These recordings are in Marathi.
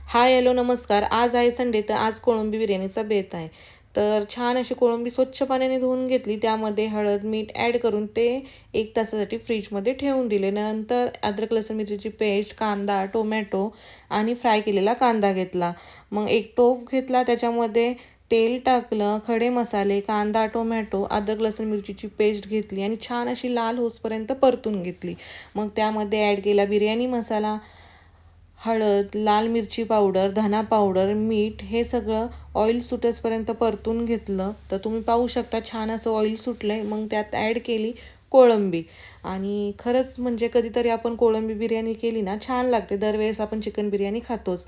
हाय हॅलो नमस्कार. आज आहे संडे, तर आज कोळंबी बिर्याणीचा बेत आहे. तर छान अशी कोळंबी स्वच्छ पाण्याने धुवून घेतली. त्यामध्ये हळद मीठ ॲड करून ते 1 तासासाठी फ्रीजमध्ये ठेवून दिले. नंतर अद्रक लसूण मिरचीची पेस्ट, कांदा, टोमॅटो आणि फ्राय केलेला कांदा घेतला. मग एक टोप घेतला, त्याच्यामध्ये तेल टाकलं, खडे मसाले, कांदा, टोमॅटो, अद्रक लसूण मिरचीची पेस्ट घेतली आणि छान अशी लाल होसपर्यंत परतून घेतली. मग त्यामध्ये ॲड केला बिर्याणी मसाला, हळद, लाल मिरची पावडर, धना पावडर, मीठ हे सगळं ऑइल सुटेसपर्यंत परतून घेतलं. तर तुम्ही पाहू शकता छान असं ऑइल सुटलं आहे. मग त्यात ॲड केली कोळंबी आणि खरंच म्हणजे कधीतरी आपण कोळंबी बिर्याणी केली ना छान लागते. दरवेळेस आपण चिकन बिर्याणी खातोच.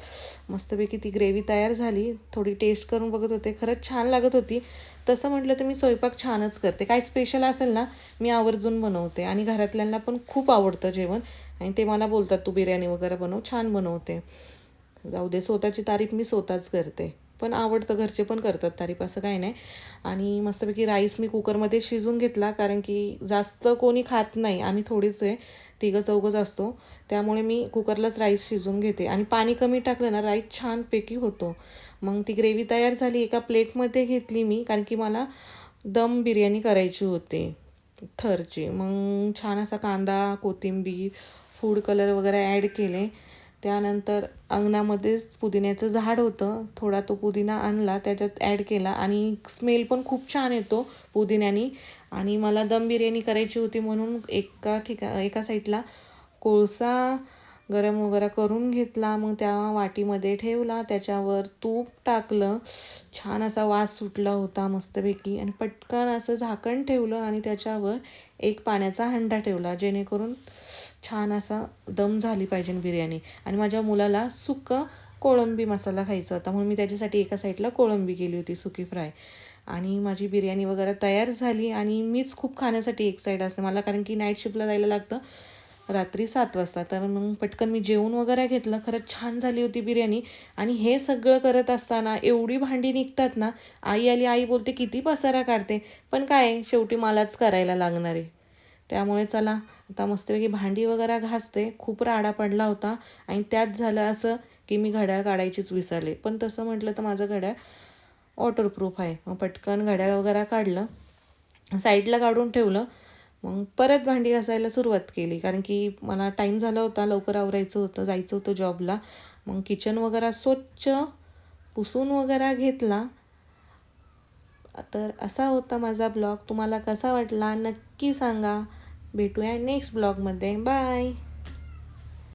मस्तपैकी ती ग्रेव्ही तयार झाली. थोडी टेस्ट करून बघत होते, खरंच छान लागत होती. तसं म्हटलं तर मी स्वयंपाक छानच करते. काय स्पेशल असेल ना मी आवर्जून बनवते आणि घरातल्यांना पण खूप आवडतं जेवण आणि ते मला बोलतात तू बिर्याणी वगैरे बनव, छान बनवते. जाऊ दे, स्वतःची तारीफ मी स्वतःच करते. पण आवडतं, घरचे पण करतात तारीफ, असं काही नाही. आणि मस्तपैकी राईस मी कुकरमध्ये शिजून घेतला, कारण की जास्त कोणी खात नाही, आम्ही थोडेच आहे, तिघं चौघंच असतो. त्यामुळे मी कुकरलाच राईस शिजून घेते आणि पाणी कमी टाकलं ना राईस छानपैकी होतो. मग ती ग्रेव्ही तयार झाली, एका प्लेटमध्ये घेतली मी, कारण की मला दम बिर्याणी करायची होती थरची. मग छान असा कांदा, कोथिंबीर, फूड कलर वगैरे ॲड केले. त्यानंतर अंगणामध्येच पुदिन्याचं झाड होतं, थोडा तो पुदिना आणला, त्याच्यात ॲड केला आणि स्मेल पण खूप छान येतो पुदिन्यानी. आणि मला दम बिर्याणी करायची होती म्हणून एका साईडला कोळसा गरम वगैरे करून घेतला. मग त्या वाटीमध्ये ठेवला, त्याच्यावर तूप टाकलं, छान असा वास सुटला होता मस्तपैकी आणि पटकन असं झाकण ठेवलं आणि त्याच्यावर एक पाण्याचा हंडा ठेवला, जेणेकरून छान असा दम झाली पाहिजे बिर्याणी. आणि माझ्या मुलाला सुकं कोळंबी मसाला खायचा होता, म्हणून मी त्याच्यासाठी एका साईडला कोळंबी केली होती सुकी फ्राय. आणि माझी बिर्याणी वगैरे तयार झाली आणि मीच खूप खाण्यासाठी एक साईड असते मला, कारण की नाईट शिफ्टला जायला लागतं रात्री 7 वाजता. तर मग पटकन मी जेवण वगैरे घेतलं. खरंच छान झाली होती बिर्याणी. आणि हे सगळं करत असताना एवढी भांडी निघतात ना, आई आली, आई बोलते किती पसारा काढते, पण काय शेवटी मलाच करायला लागणार आहे. त्यामुळे चला आता मस्तपैकी भांडी वगैरे घासते. खूप राडा पडला होता आणि त्यात झालं असं की मी घड्याळ काढायचीच विसरले. पण तसं म्हटलं तर माझं घड्याळ वॉटरप्रूफ आहे. मग पटकन घड्याळ वगैरे काढलं, साईडला काढून ठेवलं. मग परत भांडी घासायला सुरुवात केली, कारण की मला टाईम झाला होता, लवकर आवरायचं होतं, जायचं होतं जॉबला. मग किचन वगैरे स्वच्छ पुसून वगैरे घेतला. तर असा होता माझा ब्लॉग. तुम्हाला कसा वाटला नक्की सांगा. भेटूया नेक्स्ट ब्लॉगमध्ये. बाय.